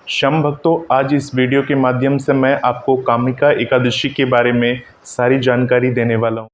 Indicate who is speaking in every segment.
Speaker 1: शम भक्तों, आज इस वीडियो के माध्यम से मैं आपको कामिका एकादशी के बारे में सारी जानकारी देने वाला हूँ।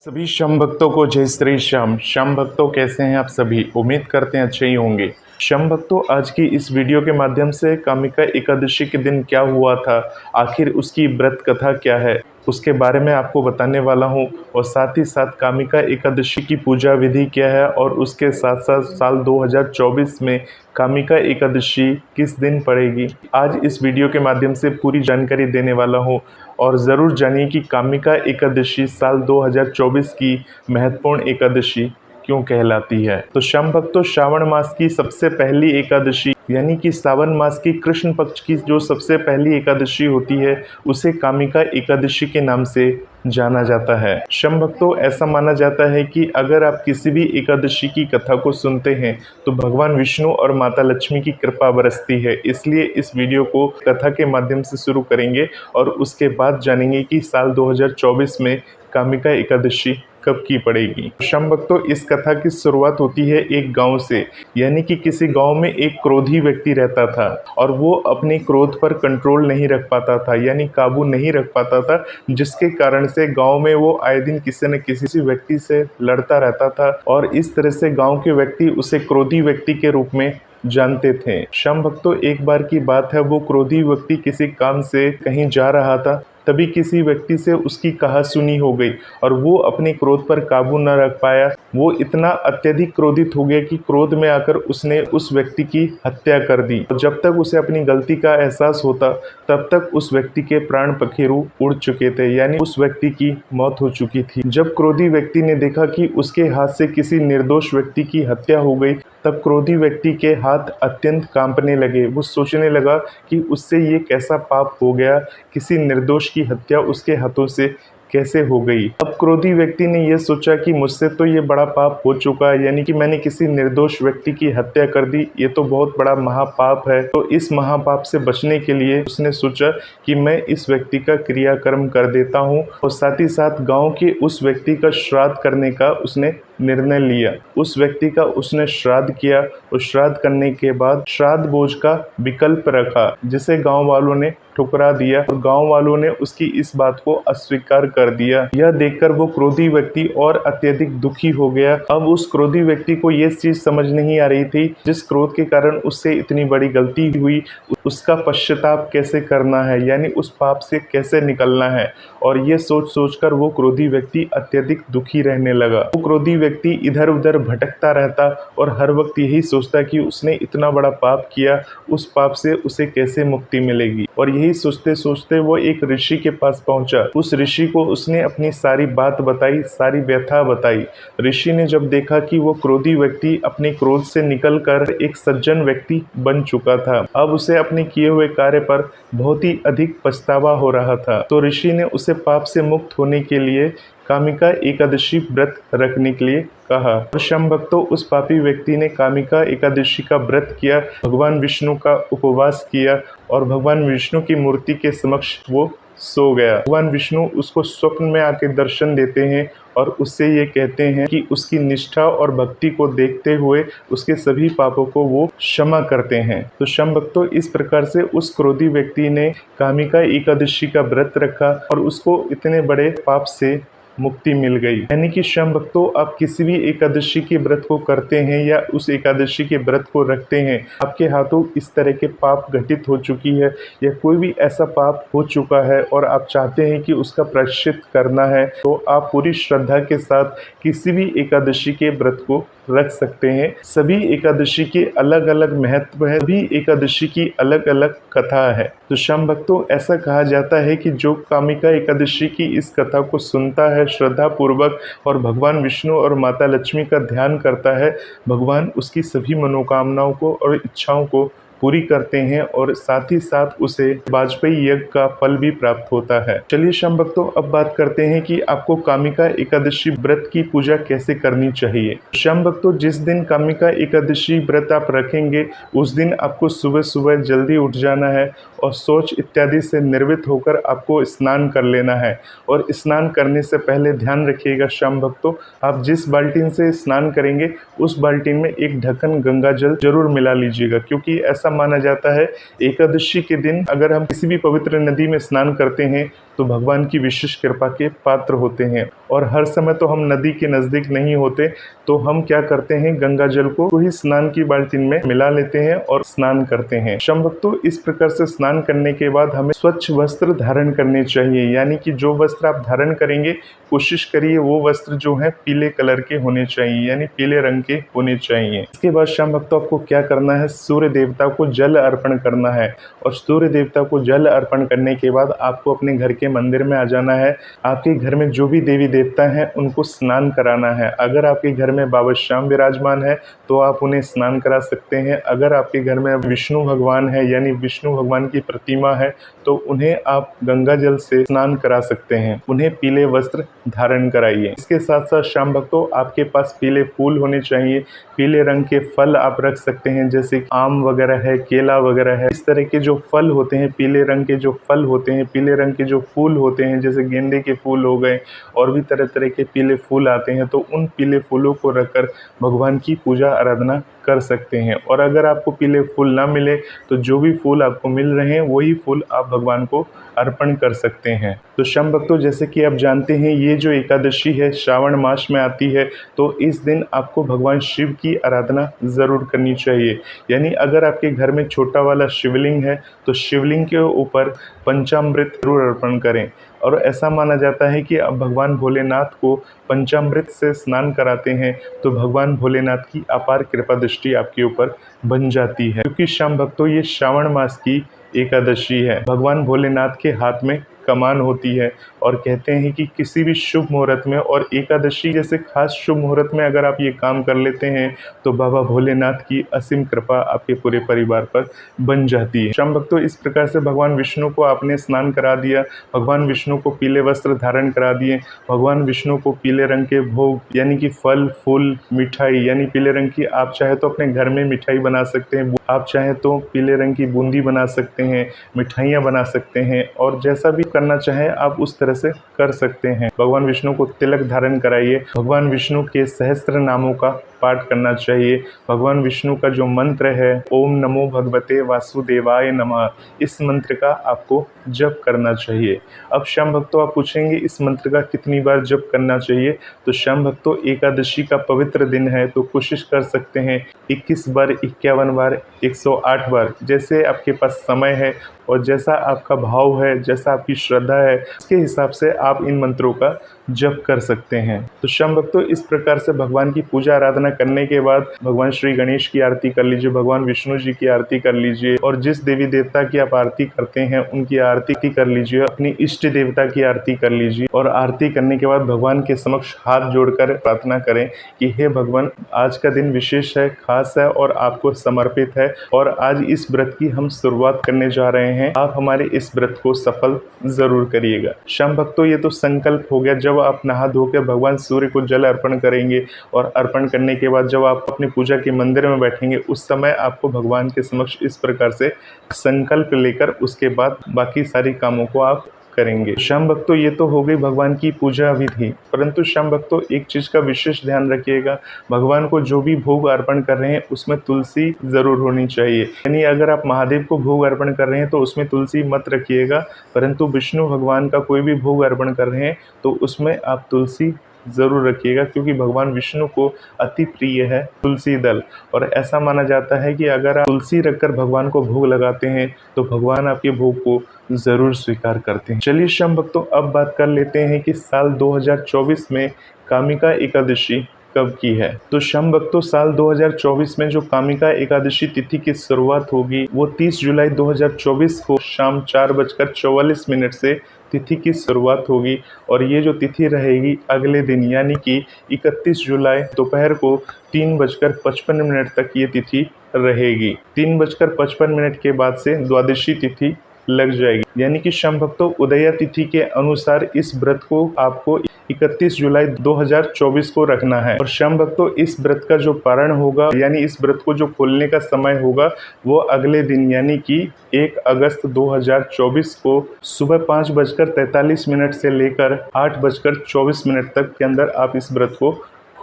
Speaker 1: सभी शम भक्तों को जय श्री श्याम। शम भक्तों, कैसे हैं आप सभी? उम्मीद करते हैं अच्छे ही होंगे। शम भक्तों, आज की इस वीडियो के माध्यम से कामिका एकादशी के दिन क्या हुआ था, आखिर उसकी व्रत कथा क्या है, उसके बारे में आपको बताने वाला हूं। और साथ ही साथ कामिका एकादशी की पूजा विधि क्या है और उसके साथ साथ साल 2024 में कामिका एकादशी किस दिन पड़ेगी, आज इस वीडियो के माध्यम से पूरी जानकारी देने वाला हूं। और ज़रूर जानिए कि कामिका एकादशी साल 2024 की महत्वपूर्ण एकादशी क्यों कहलाती है। तो शम भक्तों, श्रावण मास की सबसे पहली एकादशी यानी कि सावन मास की कृष्ण पक्ष की जो सबसे पहली एकादशी होती है, उसे कामिका एकादशी के नाम से जाना जाता है। शम भक्तों, ऐसा माना जाता है कि अगर आप किसी भी एकादशी की कथा को सुनते हैं तो भगवान विष्णु और माता लक्ष्मी की कृपा बरसती है। इसलिए इस वीडियो को कथा के माध्यम से शुरू करेंगे और उसके बाद जानेंगे कि साल 2024 में कामिका एकादशी कब की पड़ेगी। शम भक्तों, इस कथा की शुरुआत होती है एक गांव से, यानी कि किसी गांव में एक क्रोधी व्यक्ति रहता था और वो अपने क्रोध पर कंट्रोल नहीं रख पाता था, यानी काबू नहीं रख पाता था, जिसके कारण से गांव में वो आए दिन किसी न किसी व्यक्ति से लड़ता रहता था और इस तरह से गांव के व्यक्ति उसे क्रोधी व्यक्ति के रूप में जानते थे। शम भक्तों, एक बार की बात है, वो क्रोधी व्यक्ति किसी काम से कहीं जा रहा था, तभी किसी व्यक्ति से उसकी कहासुनी हो गई और वो अपने क्रोध पर काबू न रख पाया। वो इतना अत्यधिक क्रोधित हो गया कि क्रोध में आकर उसने उस व्यक्ति की हत्या कर दी। जब तक उसे अपनी गलती का एहसास होता तब तक उस व्यक्ति के प्राण पखेरु उड़ चुके थे, यानी उस व्यक्ति की मौत हो चुकी थी। जब क्रोधी व्यक्ति ने देखा कि उसके हाथ से किसी निर्दोष व्यक्ति की हत्या हो गई, तब क्रोधी व्यक्ति के हाथ अत्यंत कांपने लगे। वो सोचने लगा कि उससे ये कैसा पाप हो गया, किसी निर्दोष की हत्या उसके हाथों से कैसे हो गई। अब क्रोधी व्यक्ति ने यह सोचा कि मुझसे तो ये बड़ा पाप हो चुका है, यानी कि मैंने किसी निर्दोष व्यक्ति की हत्या कर दी, ये तो बहुत बड़ा महापाप है। तो इस महापाप से बचने के लिए उसने सोचा कि मैं इस व्यक्ति का क्रियाकर्म कर देता हूँ और साथ ही साथ गांव के उस व्यक्ति का श्राद्ध करने का उसने निर्णय लिया। उस व्यक्ति का उसने श्राद्ध किया और श्राद्ध करने के बाद श्राद्ध भोज का विकल्प रखा, जिसे गांव वालों ने ठुकरा दिया और गांव वालों ने उसकी इस बात को अस्वीकार कर दिया। यह देखकर वो क्रोधी व्यक्ति और अत्यधिक दुखी हो गया। अब उस क्रोधी व्यक्ति को ये चीज समझ नहीं आ रही थी, जिस क्रोध के कारण उससे इतनी बड़ी गलती हुई, उसका पश्चाताप कैसे करना है, यानी उस पाप से कैसे निकलना है। और ये सोच सोचकर वो क्रोधी व्यक्ति अत्यधिक दुखी रहने लगा। वो क्रोधी व्यक्ति इधर उधर भटकता रहता और हर वक्त यही सोचता कि उसने इतना बड़ा पाप किया, उस पाप से उसे कैसे मुक्ति मिलेगी। और यही सोचते सोचते वो एक ऋषि के पास पहुंचा। उस ऋषि को उसने अपनी सारी बात बताई, सारी व्यथा बताई। ऋषि ने जब देखा कि वो क्रोधी व्यक्ति अपने क्रोध से निकलकर एक सज्जन व्यक्ति बन चुका था, अब उसे अपने किए हुए कार्य पर बहुत ही अधिक पछतावा हो रहा था, तो ऋषि ने उसे पाप से मुक्त होने के लिए कामिका एकादशी व्रत रखने के लिए कहा। और शम भक्तों, उस पापी व्यक्ति ने कामिका एकादशी का व्रत किया, भगवान विष्णु का उपवास किया और भगवान विष्णु की मूर्ति के समक्ष वो सो गया। भगवान विष्णु उसको स्वप्न में आके दर्शन देते हैं और उससे ये कहते हैं कि उसकी निष्ठा और भक्ति को देखते हुए उसके सभी पापों को वो क्षमा करते हैं। तो शम भक्तों, इस प्रकार से उस क्रोधी व्यक्ति ने कामिका एकादशी का व्रत रखा और उसको इतने बड़े पाप से मुक्ति मिल गई। यानी कि शम भक्तों, आप किसी भी एकादशी के व्रत को करते हैं या उस एकादशी के व्रत को रखते हैं, आपके हाथों इस तरह के पाप घटित हो चुकी है या कोई भी ऐसा पाप हो चुका है और आप चाहते हैं कि उसका प्रायश्चित करना है, तो आप पूरी श्रद्धा के साथ किसी भी एकादशी के व्रत को रख सकते हैं। सभी एकादशी के अलग अलग महत्व है, सभी एकादशी की अलग अलग कथा है। तो शम भक्तों, ऐसा कहा जाता है कि जो कामिका एकादशी की इस कथा को सुनता है श्रद्धा पूर्वक और भगवान विष्णु और माता लक्ष्मी का ध्यान करता है, भगवान उसकी सभी मनोकामनाओं को और इच्छाओं को पूरी करते हैं और साथ ही साथ उसे वाजपेयी यज्ञ का फल भी प्राप्त होता है। चलिए शम भक्तों, अब बात करते हैं कि आपको कामिका एकादशी व्रत की पूजा कैसे करनी चाहिए। शम भक्तों, जिस दिन कामिका एकादशी व्रत आप रखेंगे उस दिन आपको सुबह सुबह जल्दी उठ जाना है और शौच इत्यादि से निर्वृत्त होकर आपको स्नान कर लेना है। और स्नान करने से पहले ध्यान रखिएगा शम भक्तों, आप जिस बाल्टीन से स्नान करेंगे उस बाल्टीन में एक ढक्कन गंगा जल जरूर मिला लीजिएगा, क्योंकि ऐसा माना जाता है एकादशी के दिन अगर हम किसी भी पवित्र नदी में स्नान करते हैं तो भगवान की विशेष कृपा के पात्र होते हैं। और हर समय तो हम नदी के नज़दीक नहीं होते, तो हम क्या करते हैं, गंगा जल को ही स्नान की बाल्टी में मिला लेते हैं और स्नान करते हैं। शम भक्तों, इस प्रकार से स्नान करने के बाद हमें स्वच्छ वस्त्र धारण करने चाहिए, यानी कि जो वस्त्र आप धारण करेंगे कोशिश करिए वो वस्त्र जो है पीले कलर के होने चाहिए, यानी पीले रंग के होने चाहिए। इसके बाद शम भक्तों आपको क्या करना है, सूर्य देवता को जल अर्पण करना है। और सूर्य देवता को जल अर्पण करने के बाद आपको अपने घर के मंदिर में आ जाना है। आपके घर में जो भी देवी देवता हैं उनको स्नान कराना है। अगर आपके घर में बाबा श्याम विराजमान है तो आप उन्हें स्नान करा सकते हैं। अगर आपके घर में विष्णु भगवान है, यानी विष्णु भगवान की प्रतिमा है, तो उन्हें आप गंगा जल से स्नान करा सकते हैं। उन्हें पीले वस्त्र धारण कराइए। इसके साथ साथ शाम भक्तों आपके पास पीले फूल होने चाहिए। पीले रंग के फल आप रख सकते हैं, जैसे आम वगैरह है, केला वगैरह है। इस तरह के जो फल होते हैं, पीले रंग के जो फल होते हैं, पीले रंग के जो फूल होते हैं, जैसे गेंदे के फूल हो गए और भी तरह तरह के पीले फूल आते हैं, तो उन पीले फूलों को रखकर भगवान की पूजा आराधना कर सकते हैं। और अगर आपको पीले फूल ना मिले तो जो भी फूल आपको मिल रहे हैं वही फूल आप भगवान को अर्पण कर सकते हैं। तो शम भक्तों, जैसे कि आप जानते हैं ये जो एकादशी है श्रावण मास में आती है, तो इस दिन आपको भगवान शिव की आराधना ज़रूर करनी चाहिए। यानी अगर आपके घर में छोटा वाला शिवलिंग है तो शिवलिंग के ऊपर पंचामृत जरूर अर्पण करें। और ऐसा माना जाता है कि अब भगवान भोलेनाथ को पंचामृत से स्नान कराते हैं तो भगवान भोलेनाथ की अपार कृपा दृष्टि आपके ऊपर बन जाती है। क्योंकि शाम भक्तों ये श्रावण मास की एकादशी है। भगवान भोलेनाथ के हाथ में कमान होती है और कहते हैं कि किसी भी शुभ मुहूर्त में और एकादशी जैसे खास शुभ मुहूर्त में अगर आप ये काम कर लेते हैं तो बाबा भोलेनाथ की असीम कृपा आपके पूरे परिवार पर बन जाती है। शाम भक्तों, इस प्रकार से भगवान विष्णु को आपने स्नान करा दिया, भगवान विष्णु को पीले वस्त्र धारण करा दिए, भगवान विष्णु को पीले रंग के भोग यानी कि फल फूल मिठाई यानी पीले रंग की, आप चाहे तो अपने घर में मिठाई बना सकते हैं, आप चाहे तो पीले रंग की बूंदी बना सकते हैं, मिठाइयाँ बना सकते हैं, और जैसा भी करना चाहे आप उस तरह से कर सकते हैं। भगवान विष्णु को तिलक धारण कराइए। भगवान विष्णु के सहस्त्र नामों का पाठ करना चाहिए। भगवान विष्णु का जो मंत्र है ओम नमो भगवते वासुदेवाय नमः, इस मंत्र का आपको जप करना चाहिए। अब श्याम भक्तों, आप पूछेंगे इस मंत्र का कितनी बार जप करना चाहिए, तो श्याम भक्तों एकादशी का पवित्र दिन है तो कोशिश कर सकते हैं 21 बार, 51 बार, 108 बार, जैसे आपके पास समय है और जैसा आपका भाव है, जैसा आपकी श्रद्धा है, उसके हिसाब से आप इन मंत्रों का जप कर सकते हैं। तो श्याम भक्तों, इस प्रकार से भगवान की पूजा आराधना करने के बाद भगवान श्री गणेश की आरती कर लीजिए, भगवान विष्णु जी की आरती कर लीजिए, और जिस देवी देवता की आप आरती करते हैं उनकी आरती कर लीजिए, अपनी इष्ट देवता की आरती कर लीजिए। और आरती करने के बाद भगवान के समक्ष हाथ जोड़कर प्रार्थना करें कि हे भगवान, आज का दिन विशेष है, खास है और आपको समर्पित है, और आज इस व्रत की हम शुरुआत करने जा रहे हैं, आप हमारे इस व्रत को सफल जरूर करिएगा। श्याम भक्तों, ये तो संकल्प हो गया। जब आप नहा धोकर भगवान सूर्य को जल अर्पण करेंगे और अर्पण करने के बाद जब आप अपनी पूजा के मंदिर में बैठेंगे उस समय आपको भगवान के समक्ष इस प्रकार से संकल्प लेकर उसके बाद बाकी सारी कामों को आप करेंगे। श्याम भक्तों, ये तो हो गई भगवान की पूजा विधि, परंतु श्याम भक्तों एक चीज का विशेष ध्यान रखिएगा, भगवान को जो भी भोग अर्पण कर रहे हैं उसमें तुलसी जरूर होनी चाहिए। यानी अगर आप महादेव को भोग अर्पण कर रहे हैं तो उसमें तुलसी मत रखिएगा, परंतु विष्णु भगवान का कोई भी भोग अर्पण कर रहे हैं तो उसमें आप तुलसी ज़रूर रखिएगा, क्योंकि भगवान विष्णु को अति प्रिय है तुलसी दल। और ऐसा माना जाता है कि अगर आप तुलसी रखकर भगवान को भोग लगाते हैं तो भगवान आपके भोग को ज़रूर स्वीकार करते हैं। चलिए श्याम भक्तों, अब बात कर लेते हैं कि साल 2024 में कामिका एकादशी कब की है। तो श्याम भक्तों, साल 2024 में जो कामिका एकादशी तिथि की शुरुआत होगी वो 30 जुलाई 2024 को शाम 4:44 से तिथि की शुरुआत होगी, और ये जो तिथि रहेगी अगले दिन यानी कि 31 जुलाई दोपहर को 3:55 तक ये तिथि रहेगी। 3:55 के बाद से द्वादशी तिथि लग जाएगी। यानी कि श्याम भक्तों, उदया तिथि के अनुसार इस व्रत को आपको 31 जुलाई 2024 को रखना है। और श्याम भक्तों, इस व्रत का जो पारण होगा यानी इस व्रत को जो खोलने का समय होगा वो अगले दिन यानी कि 1 अगस्त 2024 को सुबह 5:43 से लेकर 8:24 तक के अंदर आप इस व्रत को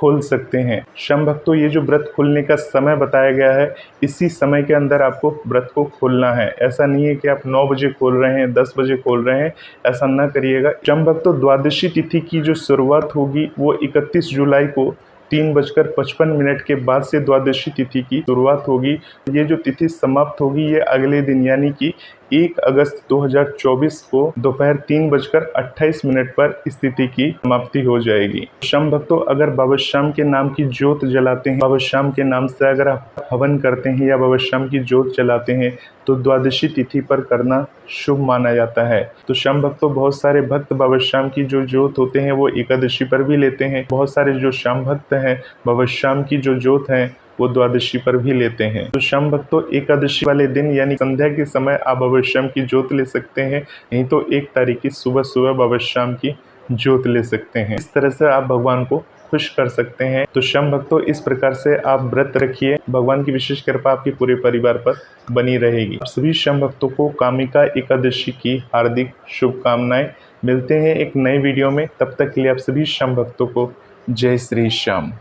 Speaker 1: खोल सकते हैं। शम भक्तों, ये जो व्रत खोलने का समय बताया गया है, इसी समय के अंदर आपको व्रत को खोलना है। ऐसा नहीं है कि आप 9 बजे खोल रहे हैं, 10 बजे खोल रहे हैं, ऐसा ना करिएगा। शम भक्तों, द्वादशी तिथि की जो शुरुआत होगी वो 31 जुलाई को 3:55 के बाद से द्वादशी तिथि की शुरुआत होगी। ये जो तिथि समाप्त होगी ये अगले दिन यानी कि 1 अगस्त 2024 को दोपहर 3:28 पर इस तिथि की समाप्ति हो जाएगी। शम भक्तों, अगर बाबा श्याम के नाम की ज्योत जलाते हैं, बाबा श्याम के नाम से अगर आप हवन करते हैं या बाबा श्याम की ज्योत जलाते हैं तो द्वादशी तिथि पर करना शुभ माना जाता है। तो शम भक्तों, बहुत सारे भक्त बाबा श्याम की जो ज्योत होते हैं वो एकादशी पर भी लेते हैं। बहुत सारे जो श्याम भक्त हैं बाबा श्याम की जो ज्योत है वो द्वादशी पर भी लेते हैं। तो शम भक्तों, एकादशी वाले दिन यानी संध्या के समय आप बाबा श्याम की ज्योत ले सकते हैं, नहीं तो 1 तारीख की सुबह सुबह बाबा श्याम की ज्योत ले सकते हैं। इस तरह से आप भगवान को खुश कर सकते हैं। तो शम भक्तों, इस प्रकार से आप व्रत रखिए, भगवान की विशेष कृपा आपके पूरे परिवार पर बनी रहेगी। सभी शम भक्तों को कामिका एकादशी की हार्दिक शुभकामनाएं। मिलते हैं एक नए वीडियो में, तब तक के लिए आप सभी शम भक्तों को जय श्री श्याम।